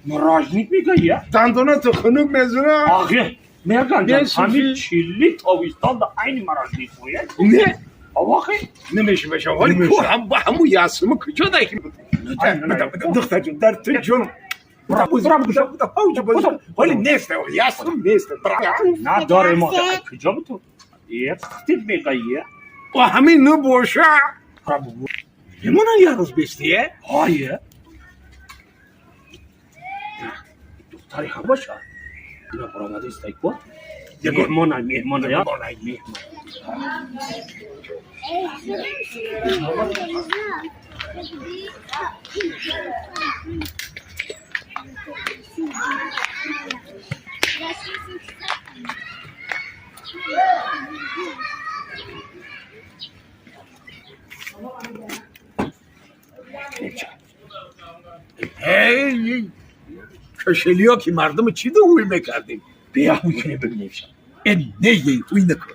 مراجنیک میگه یا دندونا تو خنوک مزونه آخه میگن همین چیلی تاویستان دا این مراجنیک باید نه آخه نمیشه بشه ولی تو هم با همون یاسمو کجا دایی دختر جون در تو جون ولی نیست یاسم نیست نه داره ما کجا بتون یه خطیب میگه و همین نباشه همون یه روز بیستیه آیه دختری هم باشه اینا برامده است ایکو مهمان یا هی کشلیا که مردم چی دوی میکردیم بیا میکنی ببینیم شد نه یه توی نکن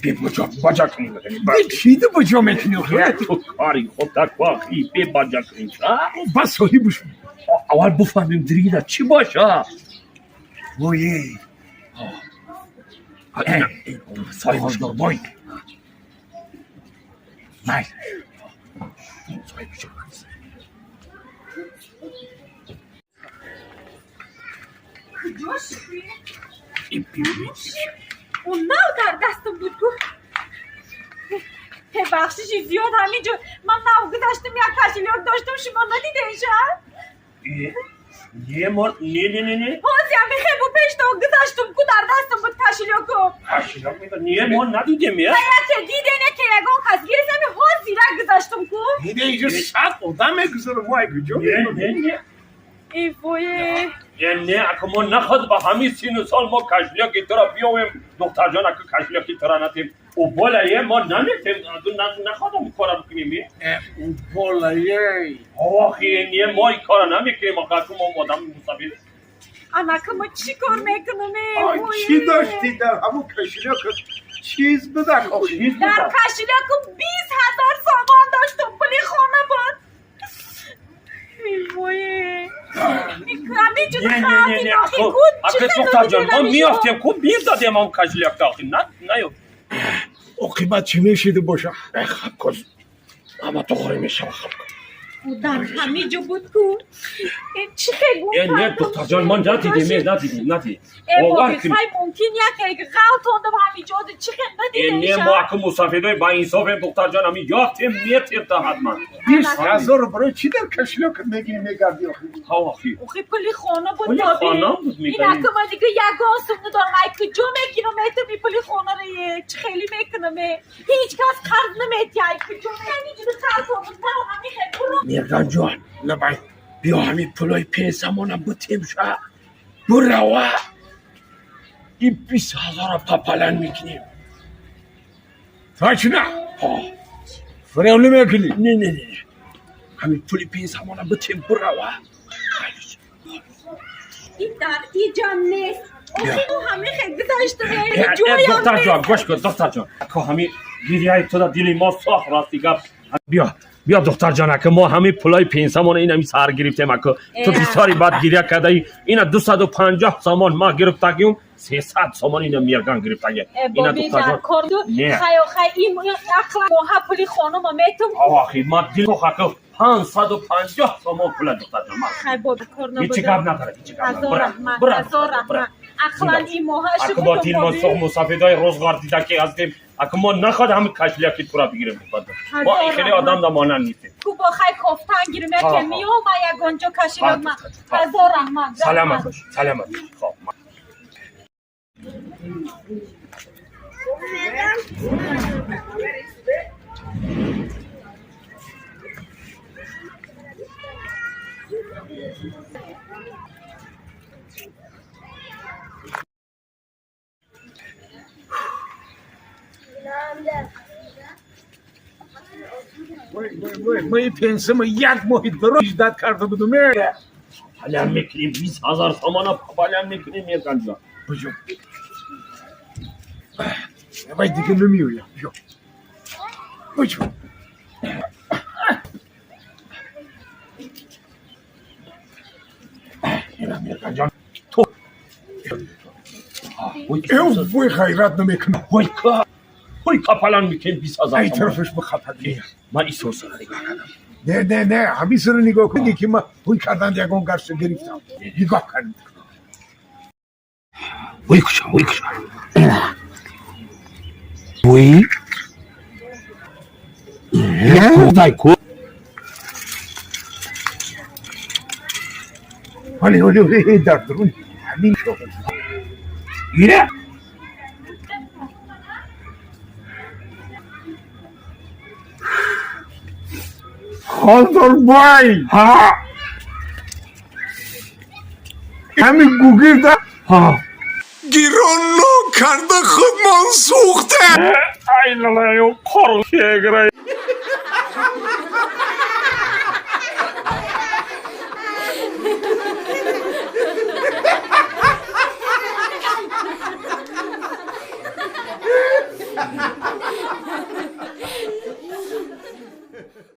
بیا بجا کنیم ببینیم چی دو بجا میکنیم تو کاری خود در واقعی بیا بجا کنیم شد بس صحیح بشم اول بفهمیم دریده چی باشه وی سای هولدربای نه سای بجا کجاش این بیوید اون نه در دستم بود ببخشید زیاد همینجا من نه گذاشتم یک کشلیک داشتم شما ندیده ایشان نه مار نه حاضی همی خیبو پیش تو گذاشتم که در دستم بود کشلیکو نه مار ندیدم یا که دیده نه که یکان کس گیرید همی حاضی را گذاشتم که دیده اینجا ساعت قدام میگذارم وای کجا نه ای فویه نه اگه ما نخواد با همین سین و سال ما کشلیکی تو را بیاویم دختر جان اگه کشلیکی تو را نتیم او بالایه ما نمیتیم نخوادم کارا بکنیم او بالایه آخی نه ما این کارا نمیکنیم آقا که ما مادم مصابیر اما که ما چی کار میکنم چی داشتی در همون کشلیک چیز بده در کشلیک 20,000 سامان داشتم پلی خانه بود ای وای نه اگه دختر جان ما میافتیم که بیز دادیم هم کشلیک داخل نه او قیمت چی میشیده باشه خب کن اما تو خوری میشه خب کن او در همه جا بود کو چی خیلی نه دختر جان ما ندیدیم ای بابی خیلی ممکن یک غلط هونده به همه جا چی خیلی ندیدیم نه ما اکه مسافرهای با انصاف دختر جان همی یافتیم نیتیم تا حتما 20,000 برای چی در کشلیک میگی میگردی آخی اوخی پلی خانه بود پلی خانه بود این اکه من دیگه یگان سمنه دارم ای کجا میگیرم ایتمی پلی خانه رو چی خیلی میکنم هیچ کس خرد نمیدی ای کجا همینجور خرد بود نه همین خیلی برو میرگان جان لبای بیا همین پلای پیسمون هم بتیم شد برو این 20,000 پاپلن میکنیم فاچ نه فریولی میکنی نه همین پلی پیسمون هم بتیم برو این دردی جان نیست اوخی تو همه خیلی گذاشته دختر جان گوش کن دختر جان که همین گیریه تو دا دیلی ما ساخ راستی گفت بیا دختر جان که ما همین پلای پنسمون این همی سر گرفتیم که تو بیساری بعد گیریه کده اینا 250 سامان ما گرفتگیم 300 سامان اینا میرگان گرفتگیم اینا دختر جان خیلی این اخلا موها پلی خانم میتم آخی ما دیل که 550 سامان پول دختر جان خیلی بابی کار نبوده هیچی کب نداره هزار رحمت اخلا این موها شو اگه با تین ما سخ مسافدای روزگار دیده که هستیم اگه ما نخواد همه کشلیکی تو را بگیریم ما این خیلی آدم دا مانن نیستیم تو با خیلی کفتن گیریم که میو ما یک گنجا کشلیک من هزار رحمت سلامت باش خب وای پنسم یک ماه درو داد کرده بودم حالا میکنیم 20,000 سامان حالا میکنیم یک گنجا بجو وای دیگه نمیویم بجو میرکن جان تو وای خیرت نمیکنه وای کپلان میکن 20,000 ای تومان طرفش بخفت من این سوسه رو نگاه کردم نه همین سر نگاه کن که من وای کردن یکون گرسه گرفتم نگاه کردم وای کشم وای کودای کو ولی در درون همین شغل یه خالدربای ها همین گوگیر ده ها گیران کرده خودمان سوخته ای لالا یو کارو که گره